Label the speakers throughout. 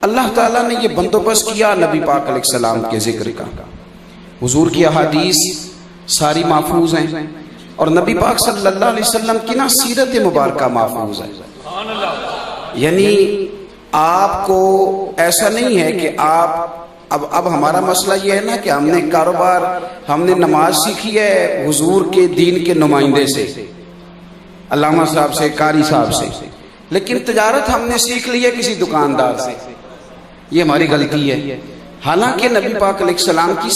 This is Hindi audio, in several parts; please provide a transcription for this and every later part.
Speaker 1: अल्लाह ताला ने ये बंदोबस्त किया नबी पाक अलैहिस्सलाम के जिक्र का। हुजूर की अहादीस सारी महफूज हैं और नबी पाक सल्लल्लाहु अलैहि वसल्लम की ना सीरत मुबारका महफूज है। यानी आपको ऐसा नहीं है कि आप अब हमारा मसला ये है ना कि हमने कारोबार, हमने नमाज सीखी है हुजूर के दीन के नुमाइंदे से, अल्लामा साहब से, कारी साहब से, लेकिन तिजारत हमने सीख ली है किसी दुकानदार से। ये हमारी गलती है। हालांकि नबी पाक अलैहिस्सलाम की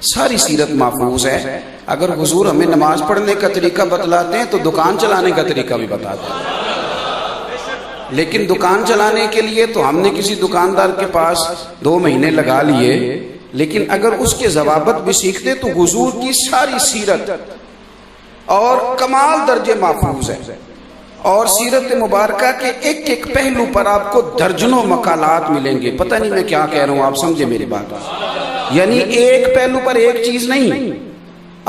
Speaker 1: सारी सीरत महफूज है। अगर हुजूर हमें नमाज पढ़ने का तरीका बतलाते हैं तो दुकान चलाने का तरीका भी बताते हैं। लेकिन दुकान चलाने के लिए तो हमने किसी दुकानदार के पास 2 महीने लगा लिए, लेकिन अगर उसके जवाबत भी सीखते तो हुजूर की सारी सीरत और कमाल दर्जे महफूज है। और सीरत मुबारका के एक एक पहलू पर आपको दर्जनों मकालात मिलेंगे। पता नहीं मैं क्या कह रहा हूं, आप समझे मेरी बात। यानी एक पहलू पर एक चीज नहीं,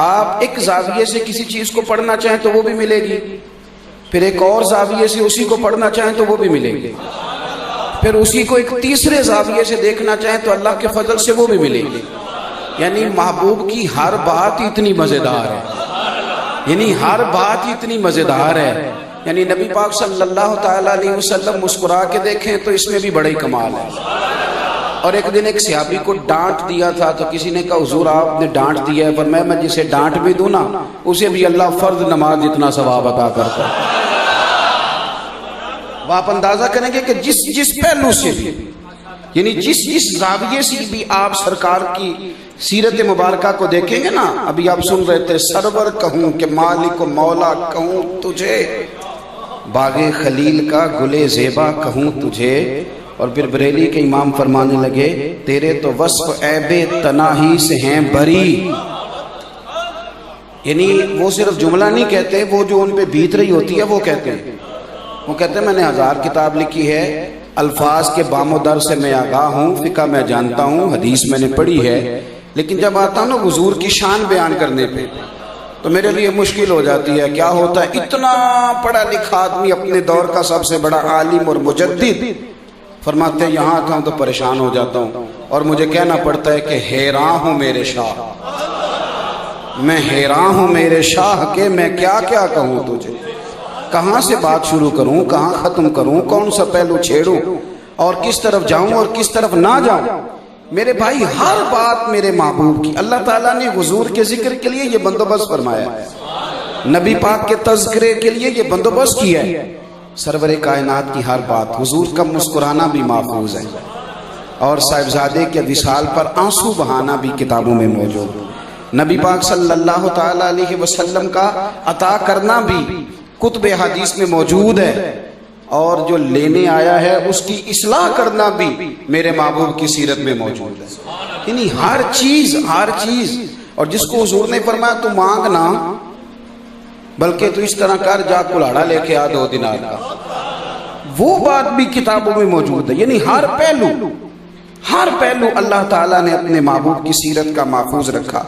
Speaker 1: आप एक जाविये से किसी चीज को पढ़ना चाहें तो वो भी मिलेगी, फिर एक और जाविये से उसी को पढ़ना चाहें तो वो भी मिलेगी, फिर उसी को एक तीसरे जाविये से देखना चाहें तो अल्लाह के फजल से वो भी मिलेगी। यानी महबूब की हर बात इतनी मजेदार है, यानी हर बात इतनी मजेदार है। यानी नबी पाक सल्लल्लाहु ताला अलैहि वसल्लम मुस्कुरा के देखें तो इसमें भी बड़ा ही कमाल है। और एक दिन एक सहाबी को डांट दिया था तो किसी ने कहा हुजूर आपने डांट दिया है, पर मैं जिसे डांट भी दूं ना उसे भी अल्लाह फर्ज नमाज जितना सवाब अता करता है। आप अंदाजा करेंगे कि जिस पहलू से भी, यानी जिस जाविये से भी आप सरकार की सीरत मुबारका को देखेंगे ना। अभी आप सुन रहे थे, सरवर कहूं कि मालिक मौला कहूं तुझे, बागे खलील का गुले जेबा कहूं तुझे। और फिर बरेली के इमाम फरमाने लगे, तेरे तो वस्फ ऐबे तनाही से हैं बरी। यानी वो सिर्फ जुमला नहीं कहते, वो जो उन पे बीत रही होती है वो कहते हैं। वो कहते हैं मैंने 1000 किताब लिखी है, अल्फाज के बामोदर से मैं आगाह हूँ, फिका मैं जानता हूँ, हदीस मैंने पढ़ी है, लेकिन जब आता हूँ ना हुजूर की शान बयान करने पे तो मेरे लिए मुश्किल हो जाती है। क्या होता है, इतना पढ़ा लिखा आदमी, अपने दौर का सबसे बड़ा आलिम और मुजद्दिद, फरमाते हैं यहाँ आता हूँ तो परेशान हो जाता हूँ और मुझे कहना पड़ता है कि हैरान हूँ मेरे शाह, मैं हैरान हूँ मेरे शाह के, मैं क्या क्या कहूँ तुझे, कहाँ से बात शुरू करूँ, कहाँ खत्म करूँ, कौन सा पहलू छेड़ूं और किस तरफ जाऊं और किस तरफ ना जाऊं। मेरे भाई हर बात मेरे महबूब की, अल्लाह ताला ने हुजूर के जिक्र के लिए ये बंदोबस्त फरमाया है, नबी पाक के तज़किरे के लिए ये बंदोबस्त किया है। सरवरे कायनात की हर बात, हुजूर का मुस्कुराना भी महफूज है और साहिबजादे के विसाल पर आंसू बहाना भी किताबों में मौजूद। नबी पाक सल्लल्लाहु ताला अलैहि वसल्लम का अता करना भी कुतुब हदीस में मौजूद है और जो लेने आया है उसकी इस्लाह करना भी मेरे महबूब की सीरत में मौजूद है। यानी हर चीज। और जिसको हुजूर ने फरमाया तू मांग ना, बल्कि तू इस तरह कर, जा कुल्हाड़ा लेके आ 2 दिनार का, वो बात भी किताबों में मौजूद है। यानी हर पहलू अल्लाह ताला ने अपने महबूब की सीरत का महफूज रखा।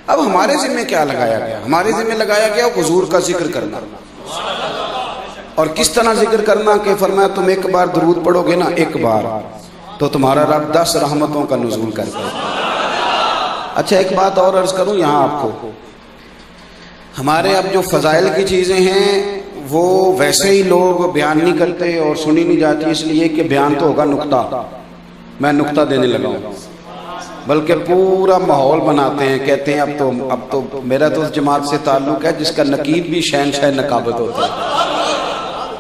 Speaker 1: अब हमारे जिम्मे क्या लगाया गया? हमारे जिम्मे लगाया गया हुजूर का जिक्र करना। और किस तरह जिक्र करना कि फरमाया तुम एक बार दुरूद पढ़ोगे ना, एक बार, तो तुम्हारा रब 10 रहमतों का नुज़ूल कर देगा। अच्छा एक बात और अर्ज करूं यहाँ आपको, हमारे अब जो फजाइल की चीज़ें हैं वो वैसे ही लोग बयान नहीं करते और सुनी नहीं जाती, इसलिए कि बयान तो होगा नुक्ता, मैं नुक्ता देने लगा हूँ, बल्कि पूरा माहौल बनाते हैं। कहते हैं अब तो मेरा तो उस जमात से ताल्लुक़ है जिसका नकीब भी शहनशाह नकाबत होता है।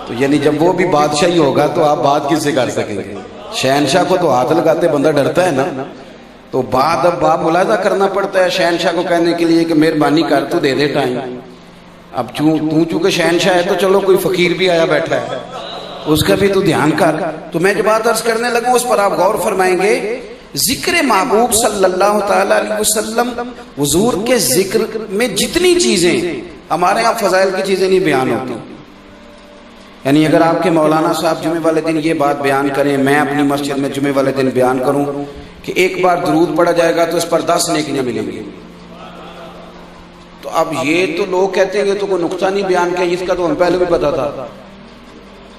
Speaker 1: तो यानी जब वो भी बादशाही होगा तो आप बात किससे कर सकेंगे? शहनशाह को तो हाथ लगाते बंदा डरता है ना, तो बात अब बाप मुलाजा करना पड़ता है शहनशाह को कहने के लिए कि मेहरबानी कर तू दे दे टाइम। अब तू चूंकि शहनशाह है तो चलो कोई फकीर भी आया बैठा है उसका भी तू ध्यान कर। तो मैं जो बात अर्ज करने लगूं उस पर आप गौर फरमाएंगे। जिक्र महबूब सल्लल्लाहु ताला अलैहि वसल्लम, हुजूर के जिक्र में जितनी चीजें हमारे यहाँ फजाइल की चीजें नहीं बयान होती। यानी अगर आपके मौलाना साहब जुमे वाले दिन ये बात बयान करें, मैं अपनी मस्जिद में जुमे वाले दिन बयान करूं कि एक बार दुरूद पढ़ा जाएगा तो इस पर 10 नेकियां मिलेंगी, तो अब ये तो लोग कहते हैं ये तो कोई नुक्ता नहीं बयान किया, इसका तो हम पहले भी पता था।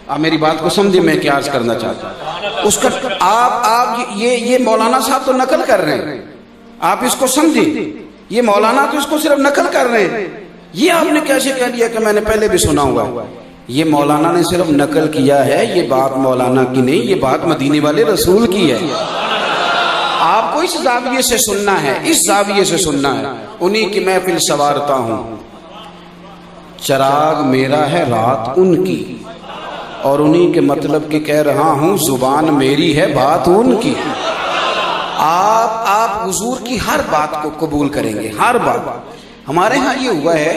Speaker 1: आप मेरी बात को समझे, मैं क्या अर्ज करना चाहता हूं। उसका आप ये मौलाना साहब तो नकल कर रहे हैं, आप इसको समझे। ये मौलाना तो इसको सिर्फ नकल कर रहे हैं। ये आपने कैसे कह दिया कि मैंने पहले भी सुना हुआ है? ये मौलाना ने सिर्फ नकल किया है, ये बात मौलाना की नहीं, ये बात मदीने वाले रसूल की है। आपको इस जाविये से सुनना है, इस जाविये से सुनना है। उन्हीं की महफिल सवारता हूं, चराग मेरा है रात उनकी, और उन्हीं के मतलब के कह रहा हूं, जुबान मेरी है बात उनकी। आप हुजूर की हर बात को कबूल करेंगे, हर बात। हमारे यहाँ ये हुआ है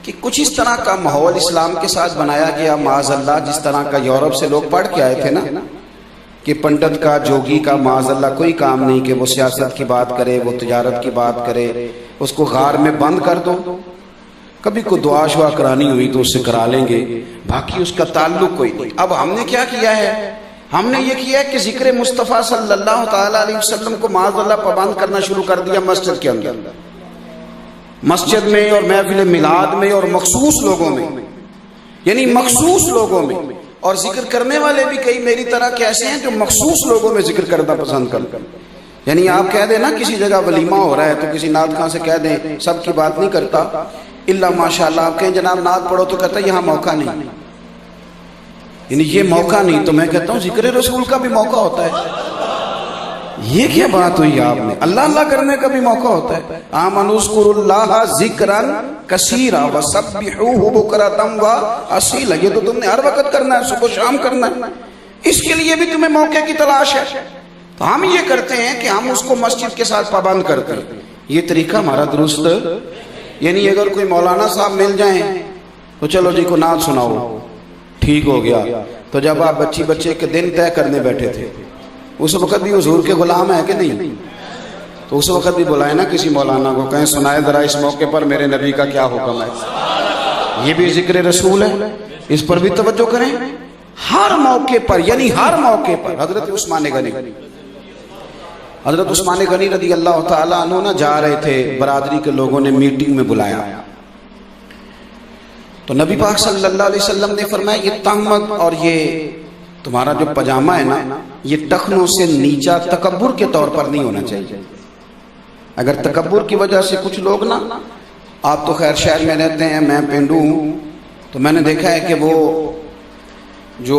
Speaker 1: कि कुछ इस तरह का माहौल इस्लाम के साथ बनाया गया, माज़अल्लाह, जिस तरह का यूरोप से लोग पढ़ के आए थे ना, कि पंडित का, जोगी का माज़अल्लाह कोई काम नहीं कि वो सियासत की बात करे, वो तिजारत की बात करे, उसको गार में बंद कर दो, कभी को दुआ शुआ करानी हुई तो उससे करा लेंगे, बाकी उसका ताल्लुक कोई नहीं। अब हमने क्या किया है? हमने ये किया है कि जिक्र मुस्तफ़ा सल्लल्लाहु ताला अलैहि वसल्लम को माज़अल्लाह पाबंद करना शुरू कर दिया मस्जिद के अंदर, मस्जिद में और महफिल मिलाद में और मखसूस लोगों में, यानी मखसूस लोगों में। और जिक्र करने वाले भी कई मेरी तरह कैसे हैं जो मखसूस लोगों में जिक्र करना पसंद करते हैं। यानी आप कह दें ना किसी जगह वलीमा हो रहा है तो किसी नात खां से कह दें, सबकी बात नहीं करता, इल्ला माशाअल्लाह। आप कहें जनाब नात पढ़ो तो कहता है यहाँ मौका नहीं, यानी ये मौका नहीं। तो मैं कहता हूँ जिक्र रसूल का भी मौका होता है। ये क्या बात हुई आपने? अल्लाह अल्लाह करने का भी मौका होता है। आमनुस्कुरुल्लाह जिक्रन कसीरा व सब्बिहूहु बुकरतम व असीला। ये तो तुमने हर वक्त करना है, सुबह शाम करना है। इसके लिए भी तुम्हें मौके की तलाश है। तो हम ये करते हैं कि हम उसको मस्जिद के साथ पाबंद करते हैं। ये तरीका हमारा दुरुस्त। यानी अगर कोई मौलाना साहब मिल जाए तो चलो जी को नात सुनाओ, ठीक हो गया। तो जब आप बच्चे के दिन तय करने बैठे थे, उस वक्त भी हुजूर के गुलाम है कि नहीं? तो उस वक्त भी बुलाए ना किसी मौलाना को, कहें सुनाए जरा इस मौके पर मेरे नबी का क्या हुक्म है। ये भी जिक्र रसूल है, इस पर भी तवज्जो करें। हर मौके पर, यानी हर मौके पर। हजरत उस्मान गनी रदी अल्लाह ताला अन्हु ना जा रहे थे, बरादरी के लोगों ने मीटिंग में बुलाया, तो नबी पाक सल्लल्लाहु अलैहि वसल्लम ने फरमाया ये तहमत और ये तुम्हारा जो पजामा है ना, ये टखनों से नीचा तकब्बुर के तौर पर नहीं होना चाहिए। अगर तकब्बुर की वजह से कुछ लोग ना, आप तो खैर शहर में रहते हैं, मैं पेंडू हूँ, तो मैंने देखा है कि वो जो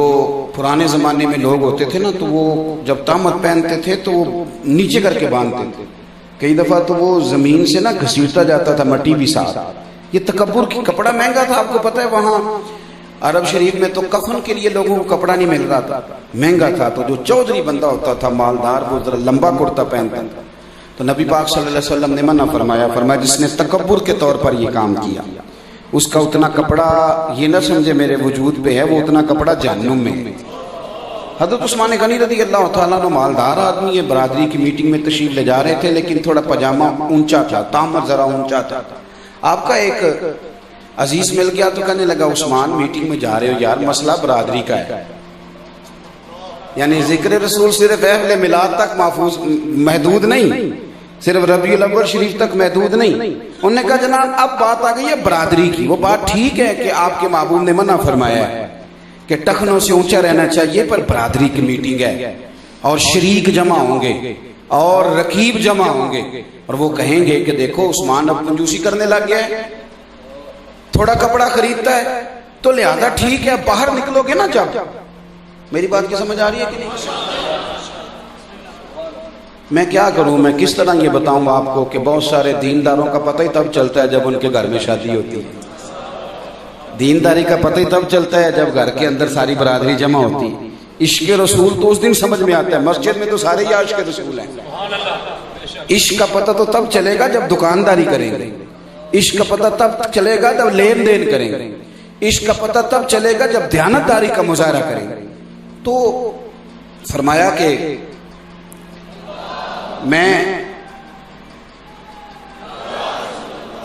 Speaker 1: पुराने ज़माने में लोग होते थे ना, तो वो जब तहमत पहनते थे तो वो नीचे करके बांधते थे। कई दफ़ा तो वो ज़मीन से ना घसीटता जाता था, मट्टी भी साथ। ये तकब्बुर की कपड़ा महंगा था, आपको पता है। वहाँ अरब शरीफ में तो कफन के लिए लोगों को कपड़ा नहीं मिल रहा था, महंगा था। तो जो चौधरी बंदा होता था, मालदार, वो जरा लंबा कुर्ता पहनता था। तो नबी पाक सल्लल्लाहु अलैहि वसल्लम ने मना फरमाया जिसने तकब्बुर के तौर पर ये काम किया, उसका उतना कपड़ा ये न समझे मेरे वजूद पे है, वो उतना कपड़ा जहन्नुम में है। हज़रत उस्मान गनी रज़ी अल्लाह तआला अन्हु मालदार आदमी, ये बरादरी की मीटिंग में तशरीफ ले जा रहे थे, लेकिन थोड़ा पजामा ऊंचा था, तामर जरा ऊंचा था। आपका एक अजीज मिल गया तो कहने लगा, उस्मान मीटिंग में जा रहे हो यार, मसला बरादरी का है। यानी जिक्र रसूल सिर्फ अहले मिलाद तक महदूद नहीं, सिर्फ रबीउल अव्वल शरीफ तक महदूद नहीं। उन्होंने कहा जनाब अब बात आ गई है बरादरी की। वो बात ठीक है कि आपके महबूब ने मना फरमाया है कि टखनों से ऊंचा रहना चाहिए, पर बरादरी की मीटिंग है और शरीक जमा होंगे और रकीब जमा होंगे, और वो कहेंगे कि देखो उस्मान अब कंजूसी करने लग गया है, थोड़ा कपड़ा खरीदता है, तो लिहाजा ठीक है बाहर निकलोगे ना जब। मेरी बात की समझ आ रही है कि नहीं? मैं क्या करूं, मैं किस तरह ये बताऊं आपको कि बहुत सारे दीनदारों का पता ही तब चलता है जब उनके घर में शादी होती है। दीनदारी का पता ही तब चलता है जब घर के अंदर सारी बरादरी जमा होती है। इश्क रसूल तो उस दिन समझ में आता है, मस्जिद में तो सारे ही आशिक रसूल हैं। इश्क का पता तो तब चलेगा जब दुकानदारी करेंगे, इश्क का पता तब चलेगा जब लेन देन करेंगे, इश्क का पता तब चलेगा जब ध्यानतदारी का मुजाहरा करेंगे। तो फरमाया कि मैं,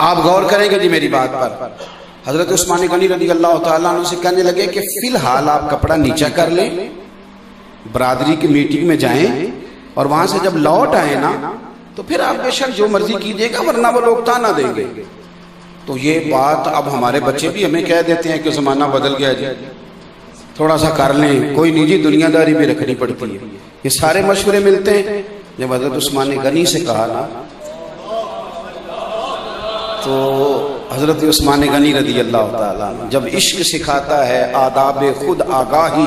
Speaker 1: आप गौर करेंगे जी मेरी बात पर। हजरत उस्मान गनी रज़ी अल्लाह तआला अन्हु से कहने लगे कि फिलहाल आप कपड़ा नीचा कर लें, बरादरी की मीटिंग में जाएं, और वहां से जब लौट आए ना तो फिर आप बेशक जो मर्जी कीजिएगा, वरना वो लोग ताना देंगे। तो ये बात अब हमारे बच्चे भी हमें कह देते हैं कि जमाना बदल गया जी, थोड़ा सा कर लें, कोई निजी दुनियादारी भी रखनी पड़ती है। ये सारे मशवरे मिलते हैं। जब हजरत उस्मान गनी से कहा ना, तो हजरत उस्मान गनी रदी अल्लाह ताला जब इश्क सिखाता है आदाब खुद आगाही,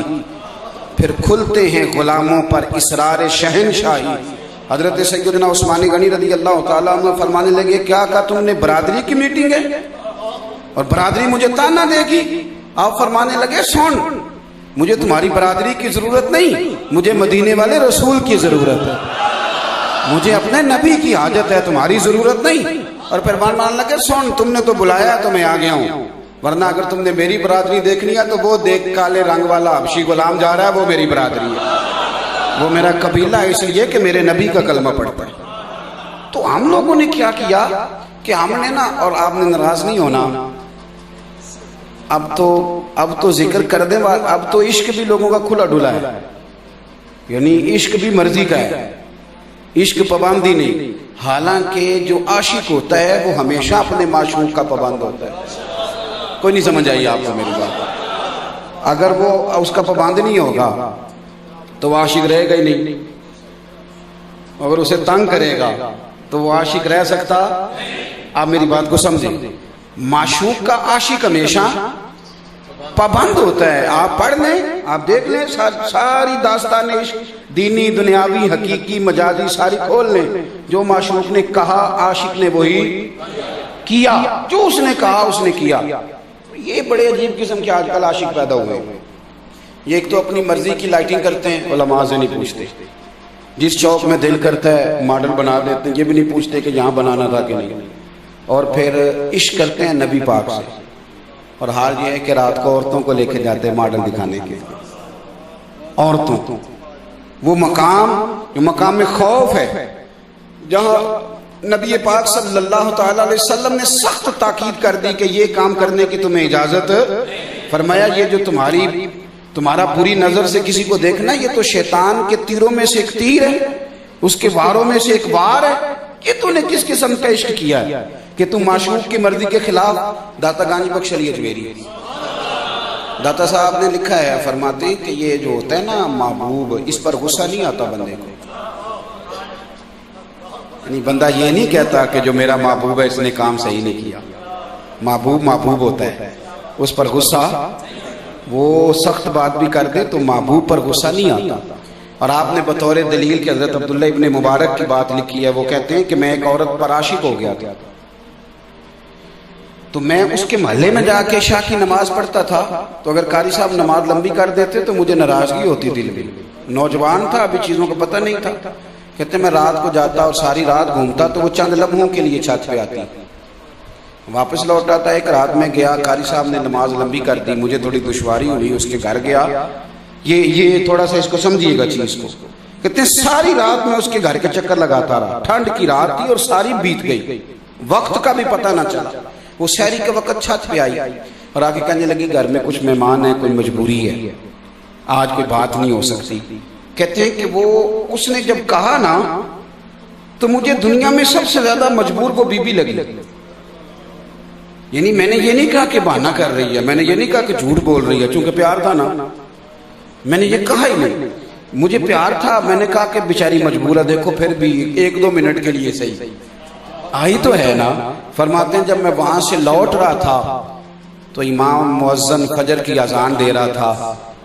Speaker 1: फिर खुलते हैं गुलामों पर इसरार शहनशाही। हजरत सैयदना उस्मान गनी रदी अल्लाह ताला अन्हु फरमाने लगे, क्या कहा तुमने, बरादरी की मीटिंग है और बरादरी मुझे ताना देगी? आप फरमाने लगे, सुन, मुझे तुम्हारी बरादरी की जरूरत नहीं, मुझे मदीने वाले रसूल की जरूरत है, मुझे अपने नबी की हाजत है, तुम्हारी जरूरत नहीं। और फिर मान लगे, सुन, तुमने तो बुलाया तो मैं आ गया हूं, वरना अगर तुमने मेरी बरादरी देखनी है तो वो देख, काले रंग वाला हबशी गुलाम जा रहा है, वो मेरी बरादरी है, वो मेरा कबीला है, इसलिए कि मेरे नबी का कलमा पढ़ता है। तो हम लोगों ने क्या किया कि हमने ना, और आपने नाराज नहीं होना, अब तो जिक्र कर दे, अब तो इश्क भी लोगों का खुला डुला है, यानी इश्क भी मर्जी का है, इश्क पाबंदी नहीं। हालांकि जो आशिक होता है वो हमेशा अपने माशूक का पाबंद होता है। कोई नहीं समझ आई आपको मेरी बात? अगर वो उसका पाबंद नहीं होगा तो वो आशिक रहेगा ही नहीं। अगर उसे तंग करेगा तो वो आशिक रह सकता? आप मेरी बात को समझें, माशूक का आशिक हमेशा पाबंद होता है। आप पढ़ लें, आप देख लें, सारी दास्तान इश्क, दीनी दुनियावी हकीकी मजाजी सारी खोल लें। जो माशूक ने कहा आशिक ने वही किया, जो उसने कहा उसने किया। ये बड़े अजीब किस्म के आजकल आशिक पैदा हुए। ये एक तो अपनी मर्जी की लाइटिंग करते हैं, उलमा से नहीं पूछते, जिस चौक में दिल करता है मॉडल बना देते हैं, ये भी नहीं पूछते कि यहाँ बनाना था कि नहीं। और फिर इश्क करते हैं नबी पाक से, और हाल ये है कि रात को औरतों को लेके जाते हैं मॉडल दिखाने के। औरतों को वो मकाम, जो मकाम में खौफ है, जहाँ नबी पाक सल्लल्लाहु ताला अलैहि वसल्लम ने सख्त ताकीद कर दी कि ये काम करने की तुम्हें इजाजत, फरमाया ये जो तुम्हारा बुरी नजर से किसी को देखना, ये तो शैतान के तीरों में से एक तीर है, उसके वारों में से एक वार है। ये तूने किस किस्म का इश्क किया है कि तू माशूक की मर्जी के खिलाफ। दाता गानी बख्श अली अजमेरी, दाता साहब ने लिखा है, फरमाते कि ये जो होता है ना महबूब, इस पर गुस्सा नहीं आता बंदे को। यानी बंदा ये नहीं कहता कि जो मेरा महबूब है इसने काम सही नहीं किया। महबूब होता है, उस पर गुस्सा, वो सख्त बात भी कर दे तो महबूब पर गुस्सा नहीं आता। और आपने बतौर दलील के हजरत अब्दुल्ला इब्ने मुबारक की बात लिखी है। वो कहते हैं कि मैं एक औरत पर आशिक हो गया था, तो मैं उसके मोहल्ले में जाके शाह की नमाज पढ़ता था, तो अगर कारी साहब नमाज लंबी कर देते तो मुझे नाराजगी होती दिल में। नौजवान था, अभी चीज़ों का पता नहीं था। कहते मैं रात को जाता और सारी रात घूमता, तो वो चंद लम्हों के लिए छत पे आती, वापस लौट आता। एक रात में गया, कारी साहब ने नमाज लंबी कर दी, मुझे थोड़ी दुश्वारी हुई, उसके घर गया। ये थोड़ा सा इसको समझिएगा चीज को। कहते हैं सारी रात में उसके घर के चक्कर लगाता रहा। ठंड की रात थी और सारी बीत गई, वक्त का भी पता ना चला। वो शहरी के वक्त छत पे आई और आके कहने लगी घर में कुछ मेहमान है, कोई मजबूरी है, आज कोई बात नहीं हो सकती। कहते हैं कि वो उसने जब कहा ना, तो मुझे दुनिया में सबसे ज्यादा मजबूर वो बीबी लगी। यानी मैंने ये नहीं कहा कि बहाना कर रही है, मैंने ये नहीं कहा कि झूठ बोल रही है, चूंकि प्यार था ना, मैंने ये कहा ही नहीं। मुझे प्यार था, मैंने कहा कि बेचारी मजबूर है, देखो फिर भी 1-2 मिनट के लिए सही आई तो है ना। फरमाते हैं जब मैं वहां से लौट रहा था तो इमाम मुअज्जिन फजर की अजान दे रहा था,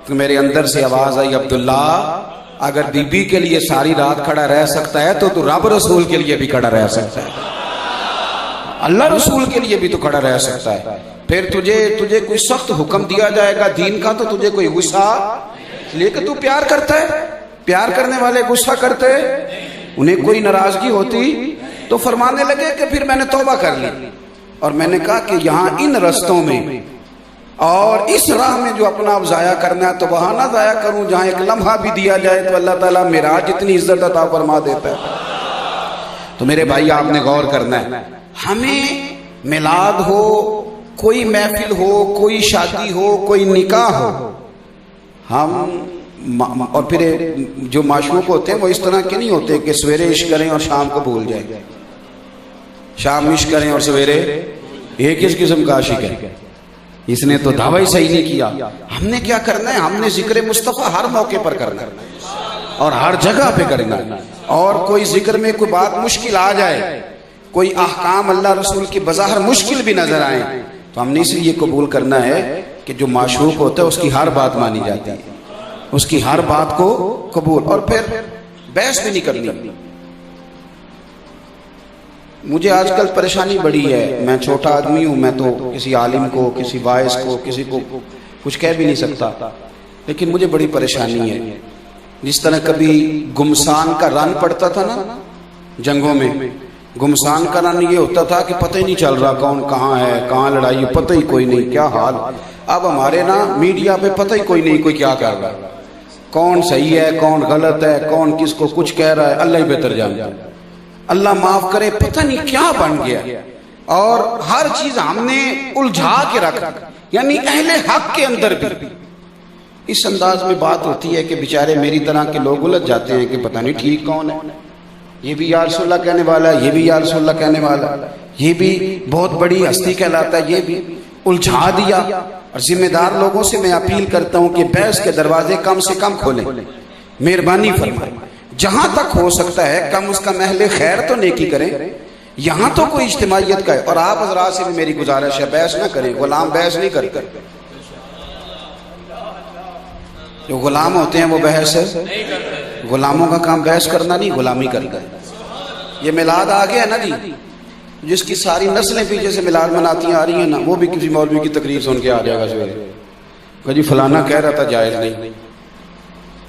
Speaker 1: तो मेरे अंदर से आवाज आई, अब्दुल्ला अगर बीबी के लिए सारी रात खड़ा रह सकता है तो तू रब रसूल के लिए भी खड़ा रह सकता है, अल्लाह रसूल के लिए भी तो खड़ा रह सकता है। फिर तुझे कोई सख्त हुक्म दिया जाएगा दीन का, तो तुझे कोई गुस्सा, लेकिन तू प्यार करता है। प्यार करने वाले गुस्सा करते, उन्हें कोई नाराजगी होती तो फरमाने लगे कि फिर मैंने तौबा कर ली और मैंने कहा कि यहाँ इन रस्तों में और इस राह में जो अपना अब जाया करना है तो वहां ना जाया करूं, जहां एक लम्हा भी दिया जाए तो अल्लाह ताला मेरा जितनी इज्जत अता फरमा देता है। तो मेरे भाई आपने गौर करना है, हमें मिलाद हो, कोई महफिल हो, कोई शादी हो, कोई निकाह हो, हम और फिर जो माशूक होते हैं वो इस तरह के नहीं होते कि सवेरे इश्क करें और शाम को भूल जाए, शाम इश्क करें और सवेरे। एक किस किस्म का आशिक है, इसने तो दावा ही सही नहीं किया। हमने क्या करना है, हमने जिक्र मुस्तफ़ा हर मौके पर करना है और हर जगह पे करना है। और कोई जिक्र में कोई बात मुश्किल आ जाए, कोई अहकाम अल्लाह रसूल की बज़ाहिर मुश्किल भी नजर आए, तो हमने इसलिए ये कबूल करना है कि जो माशूक होता है उसकी हर बात मानी जाती है, उसकी हर बात को कबूल, और फिर बहस भी नहीं करनी। मुझे आजकल परेशानी बड़ी है, मैं छोटा आदमी हूं, मैं तो किसी आलिम को, किसी वाइस को, किसी को कुछ कह भी नहीं सकता, लेकिन मुझे बड़ी परेशानी है। जिस तरह कभी गुमसान का रन पड़ता था ना जंगों में, गुमसान का रन ये होता था कि पता ही नहीं चल रहा कौन कहाँ है, कहाँ लड़ाई, पता ही कोई नहीं, क्या हाल। अब हमारे ना मीडिया पे पता ही कोई नहीं कोई क्या कर रहा है, कौन सही है कौन गलत है, कौन किसको कुछ कह रहा है, अल्लाह ही बेहतर जानता है। अल्लाह माफ करे, पता नहीं क्या बन गया, और हर चीज हमने उलझा के रखा, यानी अहले हक के अंदर भी इस अंदाज में बात होती है कि बेचारे मेरी तरह के लोग उलझ जाते हैं कि पता नहीं ठीक कौन है, ये भी या रसूलुल्लाह कहने वाला है, ये भी या रसूलुल्लाह कहने वाला है, ये भी बहुत बड़ी हस्ती कहलाता है, ये भी उलझा दिया। और जिम्मेदार लोगों से मैं अपील करता हूं कि बहस के दरवाजे कम से कम खोलें, मेहरबानी फरमाएं, जहां तक हो सकता है कम उसका महले खैर तो नेकी करें, यहां तो कोई इज्तिमाइयत का है। और आप हजरात से भी मेरी गुजारिश है, बहस ना करें, गुलाम बहस नहीं करते, जो गुलाम होते हैं वो बहस है, गुलामों का काम बहस करना नहीं, गुलामी करना है। ये मिलाद आ गया है ना जी, जिसकी सारी नस्लें पीछे से मिलाद मनाती आ रही है ना, वो भी किसी मौलवी की तकरीर सुन के आ जाएगा सवेरे, जी फलाना कह रहा था जायज नहीं,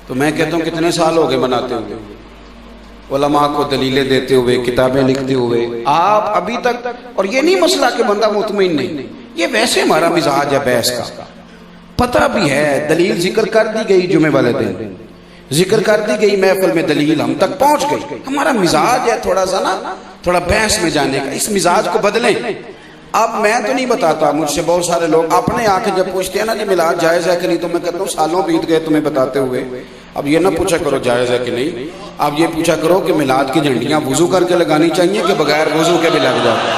Speaker 1: तो मैं कहता हूँ कितने साल हो गए मनाते हुए, उलमा को दलीलें देते हुए, किताबें लिखते हुए, आप अभी तक। और ये नहीं मसला कि बंदा मुतमईन नहीं, ये वैसे हमारा मिजाज है बहस का, पता भी है, दलील जिक्र कर दी गई, जुमे वाले दिन जिक्र कर दी गई, महफिल में दलील हम तक पहुंच गई। हमारा मिजाज है थोड़ा सा ना, थोड़ा बहस में जाने का, इस मिजाज को बदलें। अब मैं तो नहीं बताता, मुझसे बहुत सारे लोग अपने आके जब पूछते हैं ना कि मिलाद जायज है कि नहीं, तो मैं कहता हूँ सालों बीत गए तुम्हें बताते हुए, अब ये ना पूछा करो जायज है कि नहीं, अब ये पूछा करो कि मिलाद की झंडियां वुजू करके लगानी चाहिए कि बगैर वुजू के भी लग जाए।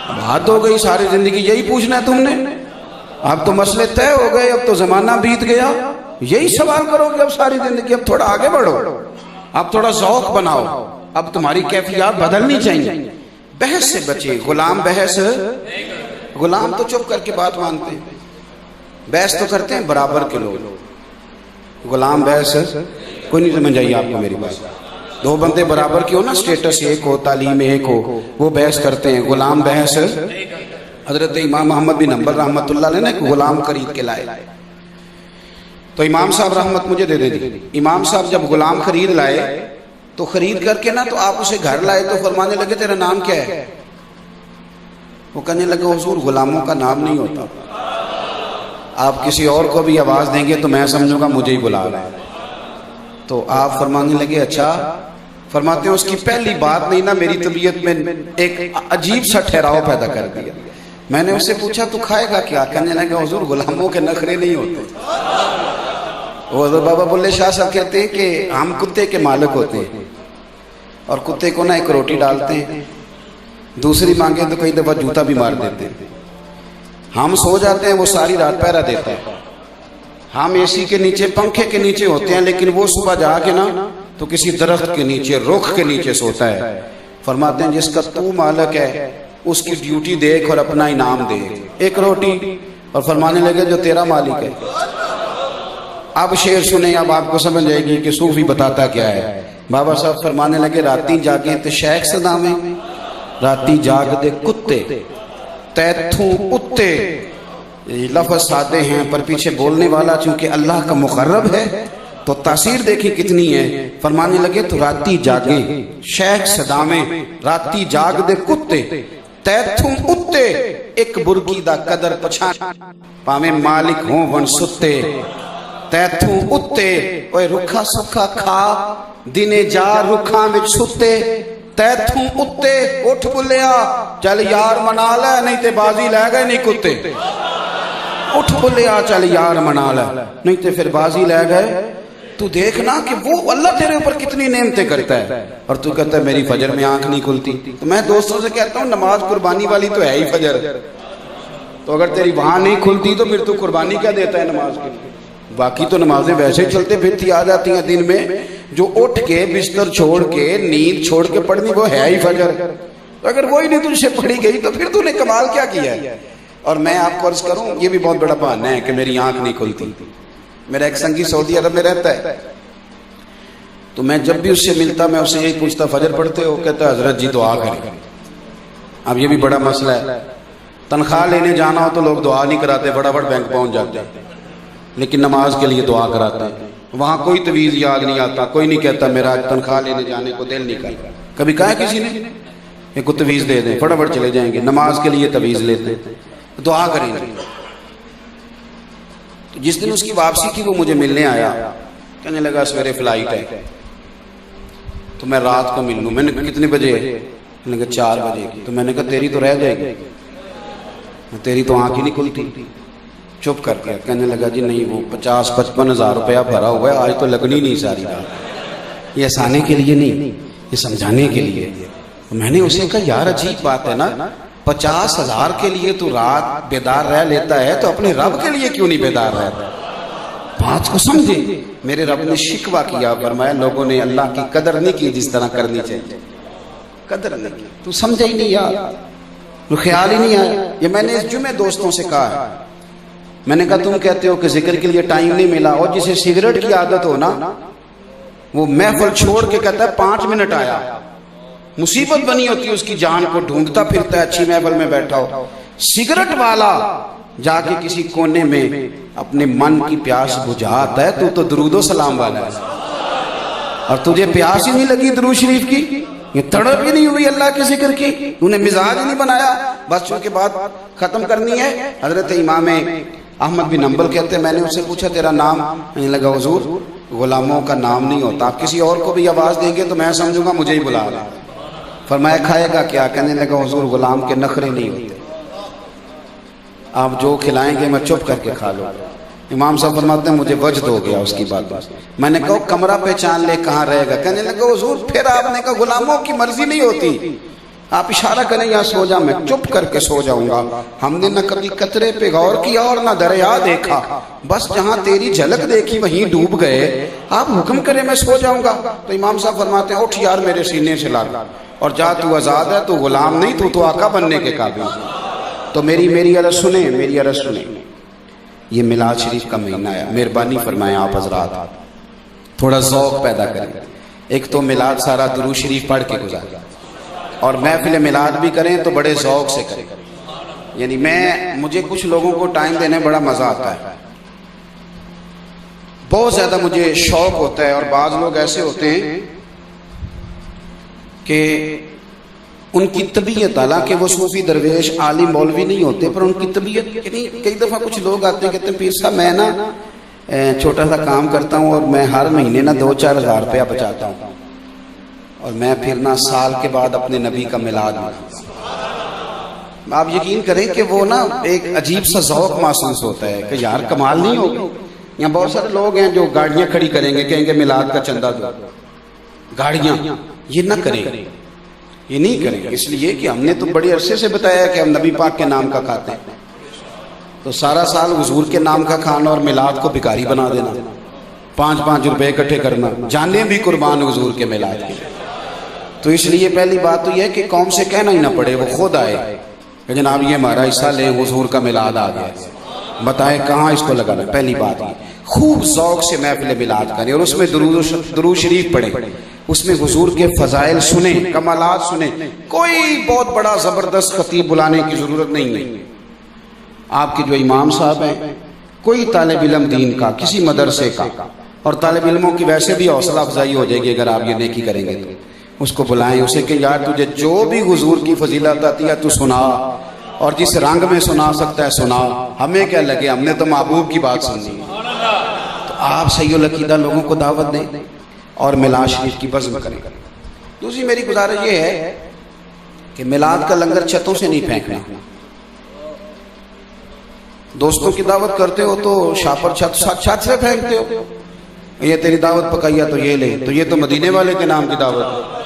Speaker 1: अब हद हो गई, सारी जिंदगी यही पूछना है तुमने, अब तो मसले तय हो गए, अब तो जमाना बीत गया, यही सवाल करोगे अब सारी जिंदगी। अब थोड़ा आगे बढ़ो, अब थोड़ा ज़ौक़ बनाओ, अब तुम्हारी कैफियत बदलनी चाहिए। बहस से बचे, गुलाम बहस, गुलाम तो चुप करके बात मानते हैं, बहस तो करते हैं बराबर के लोग, गुलाम बहस कोई नहीं समझ आई आपको मेरी बात। दो बंदे बराबर के हो ना, स्टेटस एक हो, तालीम एक हो, वो बहस करते हैं। गुलाम बहस, हजरत इमाम मोहम्मद बिन हंबल रहमतुल्लाह अलैह ने गुलाम खरीद के लाए, तो इमाम साहब रहमत मुझे दे दी। इमाम साहब जब गुलाम खरीद लाए तो खरीद करके ना, तो आप उसे घर लाए तो फरमाने लगे तेरा नाम क्या है? वो कहने लगे हुजूर गुलामों का नाम नहीं होता, आप किसी और को भी आवाज देंगे तो मैं समझूंगा मुझे ही बुला रहा है। तो आप फरमाने लगे अच्छा। फरमाते हैं उसकी पहली बात नहीं ना मेरी तबीयत में एक अजीब सा ठहराव पैदा कर दिया। मैंने उससे पूछा तू खाएगा क्या? कहने लगा हुजूर गुलामों के नखरे नहीं होते। वो बाबा बुल्ले शाह साहब कहते हैं कि हम कुत्ते के मालिक होते हैं और कुत्ते को ना एक रोटी डालते हैं, दूसरी मांगे तो कई दफा जूता भी मार देते हैं। हम सो जाते हैं, वो सारी रात पहरा देता है। हम एसी के नीचे पंखे के नीचे होते हैं, लेकिन वो सुबह जाके ना तो किसी दरख्त के नीचे, रुख के नीचे सोता है। फरमाते हैं जिसका तू मालिक है उसकी ड्यूटी देख और अपना इनाम दे, एक रोटी। और फरमाने लगे जो तेरा मालिक है। अब शेर सुने, अब आपको समझ आएगी कि सूफी बताता क्या है। बाबा साहब फरमाने लगे राती जागे ते शेख सदावे, राती जाग दे कुत्ते तैथू उत्ते। लफ्ज सादे हैं पर पीछे बोलने वाला चूंकि अल्लाह का मुकर्रब है तो तासीर देखी कितनी है। फरमाने लगे तो राती जागे शेख सदावे, राती जाग दे कुत्ते तैथू उत्ते। एक बुरकी दा कदर पछाण पावे मालिक हो वन सुत्ते। तैथू उत्ते ओए रुखा सुखा खा दिने जा रुखा विच सुत्ते। तैथू उत्ते उठ बुलिया चल यार मना ले नहीं ते बाजी लै गए नहीं कुत्ते। उठ बुलिया चल यार मना ले नहीं ते फिर बाजी लै गए। तू देखना कि वो अल्लाह तेरे ऊपर कितनी नेमतें करता है और तू कहता है मेरी फजर में आंख नहीं खुलती। तो मैं दोस्तों से कहता हूँ नमाज कुर्बानी वाली तो है ही फजर। तो अगर तेरी वहां नहीं खुलती तो फिर तू कुर्बानी क्या देता है नमाज के लिए? बाकी तो नमाजें वैसे चलते फिरती आ जाती हैं दिन में। जो उठ के बिस्तर छोड़ के नींद छोड़ के पढ़नी वो है ही फजर। तो अगर वही नहीं तुझसे पढ़ी गई तो फिर तूने कमाल क्या किया है? और मैं आपको अर्ज करूं, ये भी बहुत बड़ा बहाना है कि मेरी आंख नहीं खुलती। मेरा एक संगी सऊदी अरब में रहता है, तो मैं जब भी उससे मिलता मैं उससे यही पूछता फजर पढ़ते हो? कहता है हजरत जी दुआ करें। अब ये भी बड़ा मसला है, तनख्वाह लेने जाना हो तो लोग दुआ नहीं कराते, फटाफट बैंक पहुंच जाते हैं, लेकिन नमाज के लिए दुआ कराते हैं। वहां कोई तवीज याद नहीं आता, कोई नहीं कहता मेरा तनख्वाह लेने जाने को दिल नहीं करता। कभी कहा किसी ने एक को तवीज दे दें, फटाफट चले जाएंगे। नमाज के लिए तवीज लेते हैं, दुआ करेंगे। तो जिस दिन उसकी वापसी थी वो मुझे मिलने आया, कहने लगा सवेरे फ्लाइट है तो मैं रात को मिल लूं। मैंने कहा कितने बजे? मैंने कहा 4 बजे की। तो मैंने कहा तेरी तो रह जाएगी, तेरी तो आंख ही नहीं खुलती। चुप करके कहने लगा जी नहीं, वो 50-55 हज़ार रुपया भरा हुआ है, आज तो लगनी नहीं सारी रात। ये हंसाने के लिए नहीं, ये समझाने के लिए। मैंने उसे कहा यार अजीब बात है ना, 50,000 के लिए तू रात बेदार रह लेता है, तो अपने रब के लिए क्यों नहीं बेदार रहता? बात को समझे। मेरे रब ने शिकवा किया, फरमाया लोगों ने अल्लाह की कदर नहीं की जिस तरह करनी चाहिए। कदर नहीं की, तू समझा ही नहीं यार, तू ख्याल ही नहीं आया। ये मैंने इस जुमे दोस्तों से कहा है। मैंने कहा तुम कहते हो कि जिक्र के लिए टाइम नहीं मिला, और जिसे सिगरेट की आदत हो ना, वो महफिल छोड़ के कहता है 5 मिनट आया, मुसीबत बनी होती है उसकी जान को, ढूंढता फिरता है अच्छी महफिल में बैठा हो। सिगरेट वाला जाके किसी कोने में अपने मन की प्यास बुझाता है, तू तो दुरूदो सलाम वाला है, और तुझे प्यास ही नहीं लगी दुरूद शरीफ की, ये तड़प ही नहीं हुई अल्लाह के जिक्र की, तूने मिजाज ही नहीं बनाया। बस चूंकि बात खत्म करनी है, हजरत इमाम अहमद बिन हंबल कहते हैं, मैंने उससे पूछा तेरा नाम? मैंने लगा हुजूर गुलामों का नाम नहीं होता, आप किसी और को भी आवाज देंगे तो मैं समझूंगा मुझे ही बुला रहा। फरमाया खाएगा क्या? कहने लगा हुजूर गुलाम के नखरे नहीं होते, आप जो खिलाएंगे मैं चुप करके खा लूँ। इमाम साहब फरमाते हैं मुझे वजद हो गया उसकी बात। मैंने कहा कमरा पहचान ले कहाँ रहेगा? कहने लगा हुजूर फिर आपने कहा गुलामों की मर्जी नहीं होती, आप इशारा करें यहाँ सो जा, मैं चुप करके सो जाऊंगा। हमने न कभी कतरे पे गौर किया और न दरिया देखा, बस जहाँ तेरी झलक देखी वहीं डूब गए, आप हुक्म करें मैं सो जाऊंगा। तो इमाम साहब फरमाते हैं उठ यार मेरे सीने से लग और जा, तू आजाद है, तू गुलाम नहीं, तू तो आका बनने के काबिल। तो मेरी अर्ज़ सुने, मेरी अर्ज़ सुने। ये मिलाद शरीफ का महीना है, मेहरबानी फरमाएं आप हजरात थोड़ा ज़ौक़ पैदा करें। एक तो मिलाद सारा दुरूद शरीफ पढ़ के गुजारें, और महफिल मिलाद भी करें तो बड़े ज़ौक़ से करें। यानी मुझे कुछ लोगों को टाइम देने बड़ा मज़ा आता है, बहुत ज़्यादा मुझे शौक़ होता है। और बाज़ लोग ऐसे होते हैं कि उनकी तबीयत, हालांकि वो सूफी दरवेश आलिम मौलवी नहीं होते, पर उनकी तबीयत, कई दफ़ा कुछ लोग आते हैं कहते हैं पीर साहब मैं ना छोटा सा काम करता हूँ और मैं हर महीने ना 2-4 हज़ार रुपया बचाता हूँ, और मैं फिर ना साल के बाद अपने नबी का मिलाद आप यकीन करें कि वो ना एक अजीब सा ज़ौक़ महसूस होता है कि यार कमाल नहीं होगा। यहाँ बहुत सारे लोग हैं जो गाड़ियाँ खड़ी करेंगे, कहेंगे मिलाद का चंदा दो, गाड़ियाँ, ये ना करें, ये नहीं करें, इसलिए कि हमने तो बड़े अरसे से बताया कि हम नबी पाक के नाम का खाते हैं। तो सारा साल हुजूर के नाम का खाना और मिलाद को भिखारी बना देना, 5-5 रुपए इकट्ठे करना, जाने भी कुर्बान हुजूर के मिलाद के। तो इसलिए पहली बात तो यह है कि कौम से कहना ही ना पड़े, वो खुद आए कि जनाब ये हमारा हिस्सा ले, हुजूर का मिलाद आ गया, बताए कहाँ इसको लगाना। पहली बात ये खूब ज़ौक़ से महफिल मिलाद करें और उसमें दुरूद शरीफ पढ़े, उसमें हुजूर के फजाइल सुने, कमालात सुने। कोई बहुत बड़ा ज़बरदस्त खतीब बुलाने की ज़रूरत नहीं है। आपके जो इमाम साहब हैं, कोई तालिब इल्म दीन का, किसी मदरसे का, और तालिब इल्मों की वैसे भी हौसला अफजाई हो जाएगी अगर आप ये नेकी करेंगे तो उसको बुलाएं, उसे कि यार तुझे जो भी हुजूर की फजीलत आती है तू सुना, और जिस रंग में सुना सकता है सुना, हमें क्या लगे, हमने तो महबूब की बात सुननी है। तो आप सहीउल अकीदा लोगों को दावत दें और मिलाद शरीफ की बज़्म करें। दूसरी मेरी गुजारिश ये है कि मिलाद का लंगर छतों से नहीं फेंकना। दोस्तों की दावत करते हो तो शापर छत से फेंकते हो, ये तेरी दावत पकाइया तो ये ले, तो ये तो मदीने वाले के नाम की दावत है,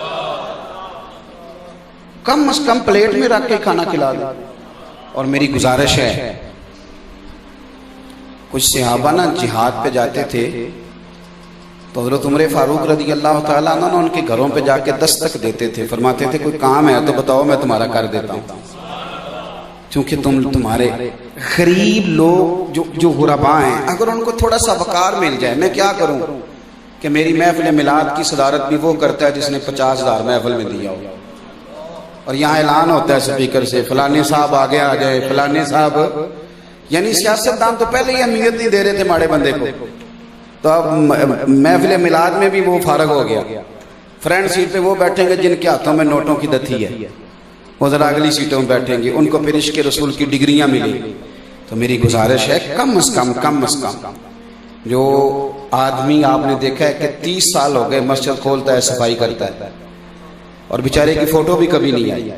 Speaker 1: कम से कम प्लेट में रख के खाना खिला दो। और मेरी गुजारिश है, कुछ सहाबा ना जिहाद पे जाते थे तो हज़रत उमर फारूक रज़ी अल्लाह ताला अन्हु उनके घरों पे जाके दस्तक देते थे, फरमाते थे कोई काम है तो बताओ मैं तुम्हारा कर देता हूँ, क्योंकि तुम्हारे गरीब लोग जो गुरबा हैं, अगर उनको थोड़ा सा वकार मिल जाए। मैं क्या करूं कि मेरी महफिल मिलाद की सदारत भी वो करता है जिसने 50,000 महफिल में दिया हो, और यहाँ ऐलान होता है स्पीकर से फलाने साहब आगे आ जाए, फलाने साहब, यानी सियासतदान तो पहले ही अहमियत नहीं दे रहे थे माड़े बंदे को, तो अब महफिल मिलाद में भी वो फारग हो गया। फ्रंट सीट पे वो बैठेंगे जिनके हाथों में नोटों की दथी है, वो जरा अगली सीटों में बैठेंगे, उनको फिर इश्क़ रसूल की डिग्रियां मिली। तो मेरी गुजारिश है कम अज कम जो आदमी आपने देखा है कि 30 साल हो गए मस्जिद खोलता है, सफाई करता है, और बेचारे की फोटो भी कभी नहीं आई,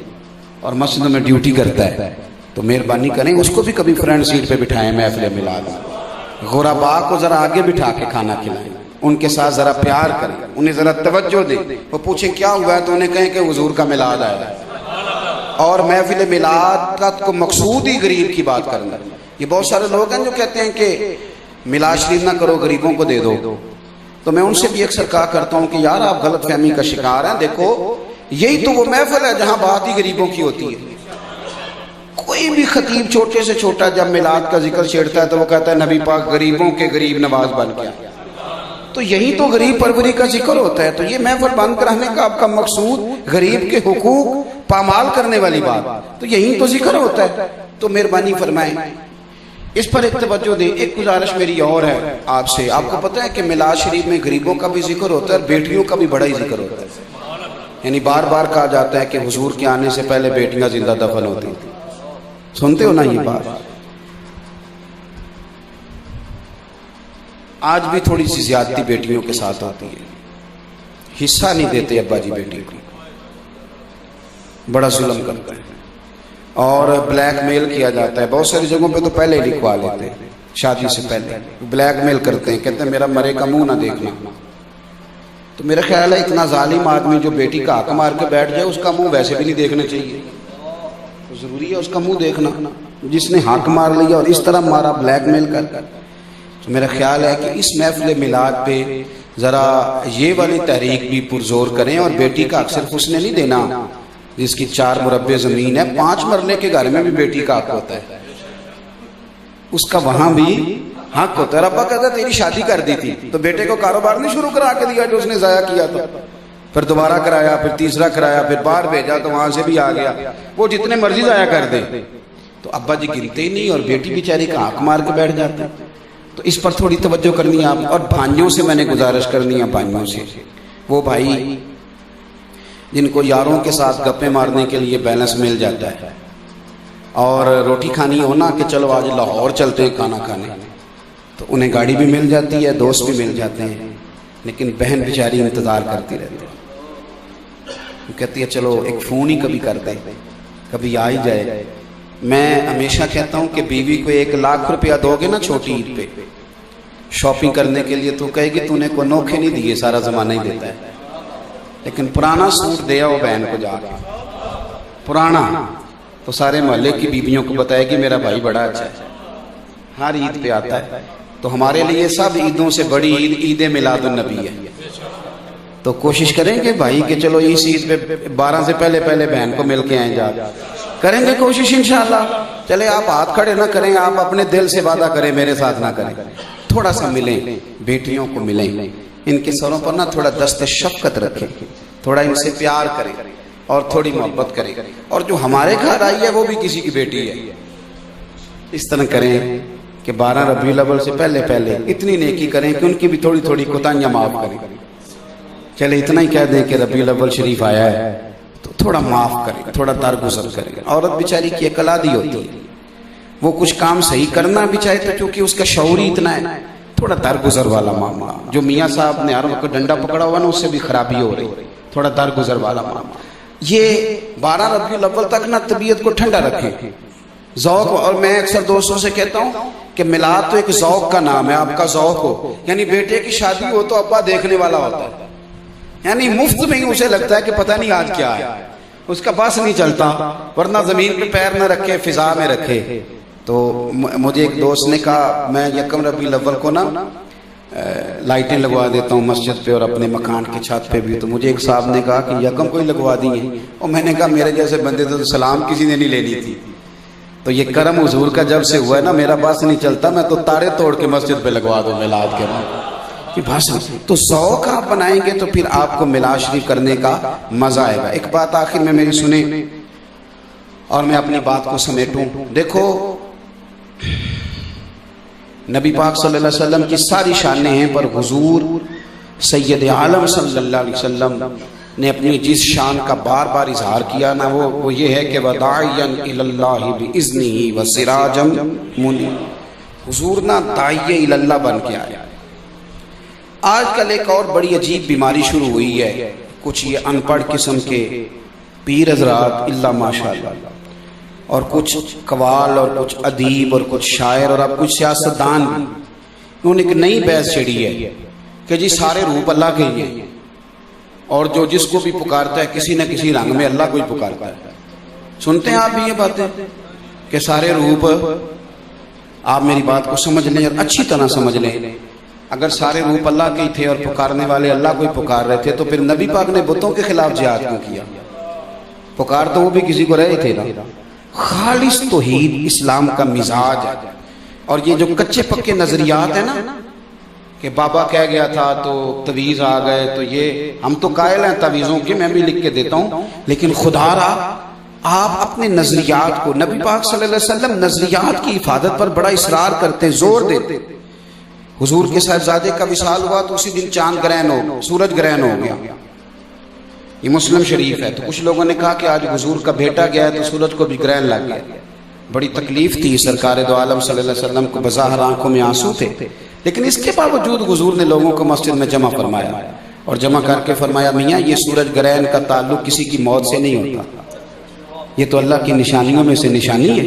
Speaker 1: और मस्जिद में ड्यूटी करता है, तो मेहरबानी करें उसको भी कभी फ्रंट सीट पे बिठाएं, महफिल मिलाद में गुरबा को जरा आगे बिठा के खाना खिलाएं, उनके साथ जरा प्यार करें, उन्हें जरा तवज्जो दें। वो पूछें क्या हुआ है तो उन्हें कहें कि हुजूर का मिलाद आया है। और महफिल मिलाद का को मकसूद ही गरीब की बात करना। ये बहुत सारे लोग हैं जो कहते हैं कि मिलाद शरीफ ना करो, गरीबों को दे दो, तो मैं उनसे भी अक्सर कहा करता हूँ कि यार आप गलत फहमी का शिकार हैं। देखो यही तो वो महफिल है जहाँ बात ही गरीबों की होती है। कोई भी खतीब छोटे से छोटा जब मिलाद का जिक्र छेड़ता है तो वो कहता है नबी पाक गरीबों के गरीब नवाज बन गया, तो यही तो गरीब परवरी का जिक्र होता है। तो ये महफिल बंद कराने का आपका मकसूद गरीब के हुकूक पामाल करने वाली बात, तो यही तो जिक्र होता है। तो मेहरबानी फरमाएं इस पर एक तवज्जो दें। एक गुजारिश मेरी और है आपसे, आपको पता है कि मिलाद शरीफ में गरीबों का भी जिक्र होता है और बेटियों का भी बड़ा ही जिक्र होता है। यानी बार बार कहा जाता है कि हुजूर के आने से पहले बेटियां जिंदा दफन होती थी। सुनते हो ना ये बात? आज भी थोड़ी सी ज्यादती बेटियों के साथ होती है, हिस्सा नहीं देते अब्बा जी बेटी को, बड़ा जुल्म करते हैं और ब्लैकमेल किया जाता है। बहुत सारी जगहों पे तो पहले ही लिखवा लेते हैं, शादी से पहले ब्लैकमेल करते हैं, कहते हैं मेरा मरे का मुंह ना देखना। तो मेरा ख्याल है इतना जालिम आदमी जो बेटी का हक मार के बैठ जाए उसका मुंह वैसे भी नहीं देखना चाहिए, तो जरूरी है उसका मुंह देखना। जिसने हक मार लिया और इस तरह मारा ब्लैकमेल कर, तो मेरा ख्याल है कि इस महफिल मिलाद पे जरा ये वाली तहरीक भी पुरजोर करें। और बेटी का हक सिर्फ उसने नहीं देना जिसकी 4 मुरब्बे जमीन है, 5 मरले के घर में भी बेटी का हक होता है, उसका वहां भी हक होता है। रब्बा कहता तेरी शादी कर दी थी तो बेटे को कारोबार नहीं शुरू करा के दिया जो उसने जाया किया था, फिर दोबारा कराया, फिर तीसरा कराया, फिर बाहर भेजा तो वहां से भी आ गया, वो जितने मर्जी जाया कर दे। तो अब्बा जी गिनते ही नहीं और बेटी बेचारी का हक मार के बैठ जाते हैं। तो इस पर थोड़ी तवज्जो करनी है आप। और भाइयों से मैंने गुजारिश करनी है, भाइयों से, वो भाई जिनको यारों के साथ गप्पे मारने के लिए बैलेंस मिल जाता है और रोटी खानी हो ना कि चलो आज लाहौर चलते हैं खाना खाने, तो उन्हें गाड़ी भी मिल जाती है, दोस्त भी मिल जाते हैं, लेकिन बहन बेचारी इंतज़ार करती रहती है। वो कहती है चलो एक फ़ोन ही कभी कर दे, कभी आ ही जाए। मैं हमेशा कहता हूँ कि बीवी को 1 लाख रुपया दोगे ना छोटी ईद पे शॉपिंग करने के लिए, तो कहेगी तूने को नोखे नहीं दिए, सारा ज़माना ही देता है, लेकिन पुराना सूट दे आओ बहन को जाके पुराना, तो सारे मोहल्ले की बीवियों को बताएगी मेरा भाई बड़ा अच्छा है, हर ईद पे आता है। तो हमारे लिए सब ईदों से बड़ी ईद ईद मिलादुन नबी है। तो कोशिश करेंगे भाई कि चलो इस ईद पे 12 से पहले बहन को मिल के आए, जा करेंगे कोशिश इंशाअल्लाह। चले आप हाथ खड़े ना करें, आप अपने दिल से वादा करें, मेरे साथ ना करें, थोड़ा सा मिलें, बेटियों को मिलें, इनके सरों पर ना थोड़ा दस्त शफकत रखें, थोड़ा इनसे प्यार करें और थोड़ी मोहब्बत करें। और जो हमारे घर आई है वो भी किसी की बेटी है, इस तरह करें कि 12 रबीउल अव्वल से पहले इतनी नेकी करें कि उनकी भी थोड़ी थोड़ी कोताहियां माफ करें। चले इतना ही कह दें कि रबीउल अव्वल शरीफ आया है तो थोड़ा माफ करें, थोड़ा दरगुजर करें। औरत बेचारी की अकलादी होती है, वो कुछ काम सही करना भी चाहे तो क्योंकि उसका शऊर ही इतना है, थोड़ा दरगुजर वाला मामला। जो मियाँ साहब ने हर वक्त डंडा पकड़ा हुआ ना उससे भी खराबी हो रही, थोड़ा दरगुजर वाला मामला। ये 12 रबीउल अव्वल तक ना तबीयत को ठंडा रखें, ज़ौक़। और मैं अक्सर दोस्तों से कहता हूँ कि मिलाद तो एक ज़ौक़ का नाम है, आपका ज़ौक़ हो, यानी बेटे की शादी हो तो अब्बा देखने वाला होता है, यानी मुफ्त में ही उसे लगता है कि पता नहीं आज क्या है। उसका बस नहीं चलता, वरना जमीन पे पैर न रखे, फिजा में रखे। तो मुझे एक दोस्त ने कहा, मैं यकम रबीउल अव्वल को ना लाइटें लगवा देता हूँ मस्जिद पे और अपने मकान की छत पे भी। तो मुझे एक साहब ने कहा कि यकम कोई लगवा दी है, और मैंने कहा मेरे जैसे बंदे तो सलाम किसी ने नहीं लेनी थी। तो ये करम हुजूर का जब से हुआ है ना, मेरा बस नहीं चलता, मैं तो तारे तोड़ के मस्जिद पे लगवा दूं मिलाद के बाद कि बस। तो शौक आप बनाएंगे तो फिर आपको मिलाद शरीफ करने का मजा आएगा। एक बात आखिर में मेरी सुने और मैं अपनी बात को समेटूं। देखो, नबी पाक सल्लल्लाहु अलैहि वसल्लम की सारी शानें हैं, पर हुजूर सैयद आलम सल्लल्लाहु अलैहि वसल्लम ने अपनी जिस शान का बार बार इजहार किया ना, वो ये है कि वदाइयन इलल्लाहि बिइज़्निही व सिराजम मुनीर। हुजूर ना दाइये इलल्लाह बन के आया। आजकल एक और बड़ी अजीब बीमारी शुरू हुई है, कुछ ये अनपढ़ किस्म के पीर हजरात इल्ला माशाअल्लाह, और कुछ कवाल और कुछ अदीब और कुछ शायर और अब कुछ सियासतदान भी, उन्होंने एक नई बहस छेड़ी है कि जी सारे रूप अल्लाह के ही हैं, और जो जिसको भी पुकारता है किसी न किसी रंग में अल्लाह को ही पुकारता है। सुनते हैं आप भी ये बातें कि सारे रूप? आप मेरी बात को समझ लें और अच्छी तरह समझ लें। अगर सारे रूप अल्लाह के ही थे और पुकारने वाले अल्लाह को ही पुकार रहे थे, तो फिर नबी पाक ने बुतों के खिलाफ जिहाद क्यों किया? पुकार तो वो भी किसी को रहे थे ना। खालिस तौहीद इस्लाम का मिजाज है। और ये जो कच्चे पक्के नजरियात है ना कि बाबा कह गया था तो तवीज़ आ गए, तो ये हम तो कायल हैं तवीज़ों के, मैं भी लिख के देता हूँ, लेकिन खुदारा आप अपने नजरियात को, नबी पाक सल्लल्लाहु अलैहि वसल्लम नजरियात की हिफाजत पर बड़ा इसरार करते, जोर देते। हुजूर के साहिबजादे का विसाल हुआ तो उसी दिन चांद ग्रहण हो, सूरज ग्रहण हो गया। ये मुस्लिम शरीफ है। तो कुछ लोगों ने कहा कि आज हुजूर का बेटा गया है तो सूरज को भी ग्रहण लग गया। बड़ी तकलीफ थी सरकार दो आलम सल्लल्लाहु अलैहि वसल्लम को, बज़ाहिर आंखों में आंसू थे, लेकिन इसके बावजूद हुजूर ने लोगों को मस्जिद में जमा फरमाया और जमा करके फरमाया, मियाँ ये सूरज ग्रहण का ताल्लुक किसी की मौत से नहीं होता, ये तो अल्लाह की निशानियों में से निशानी है।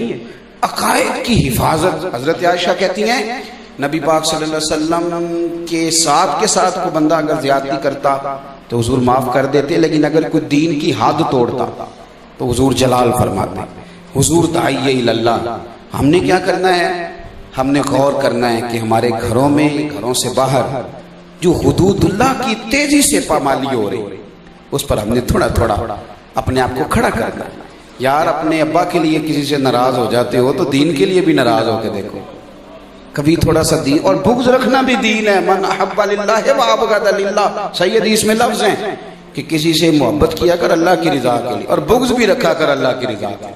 Speaker 1: अकायद की हिफाजत। हजरत आयशा कहती हैं नबी पाक सल्लल्लाहु अलैहि वसल्लम के साथ कोई बंदा अगर ज्यादती करता तो हुजूर माफ कर देते, लेकिन अगर कोई दीन की हद तोड़ता तो हुजूर जलाल फरमाते। हुजूर दाइये इलल्लाह। हमने क्या करना है? हमने गौर करना है कि हमारे घरों में, घरों से बाहर जो हुदूदुल्लाह की तेजी से पामाली हो रही, उस पर हमने थोड़ा थोड़ा अपने आप को खड़ा करना है। यार, अपने अब्बा के लिए किसी से नाराज हो जाते हो तो दीन के लिए भी नाराज होकर देखो। कभी थोड़ा सा दीन, और बुग़्ज़ रखना भी दीन है। मन अहब्बा लिल्लाहि व अबग़दा लिल्लाह। सही हदीस में लफ्ज़ हैं कि किसी से मोहब्बत किया कर अल्लाह की रिजा के लिए, और बुग़्ज़ भी रखा कर अल्लाह की रिजा के लिए।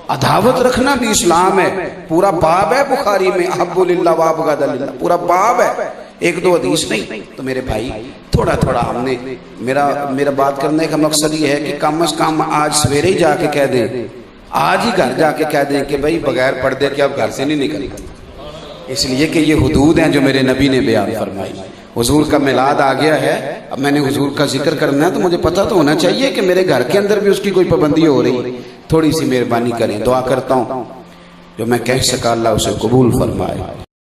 Speaker 1: अदावत रखना भी इस्लाम है। पूरा बाब है बुखारी में, अहब्बु लिल्लाह व अबग़दा लिल्लाह, पूरा बाब है, एक दो हदीस नहीं। तो मेरे भाई, थोड़ा थोड़ा हमने, मेरा बात करने का मकसद ये है कि कम से कम आज सवेरे ही जाके कह दें, आज ही घर जाके कह दें कि भाई बगैर पर्दे के अब घर से नहीं निकलना, इसलिए कि ये हुदूद हैं जो मेरे नबी ने बयान फरमाई। हुजूर का मिलाद आ गया है, अब मैंने हुजूर का जिक्र करना है तो मुझे पता तो होना चाहिए कि मेरे घर के अंदर भी उसकी कोई पाबंदी हो रही। थोड़ी सी मेहरबानी करें, दुआ करता हूँ जो मैं कह सका अल्लाह उसे कबूल फरमाए।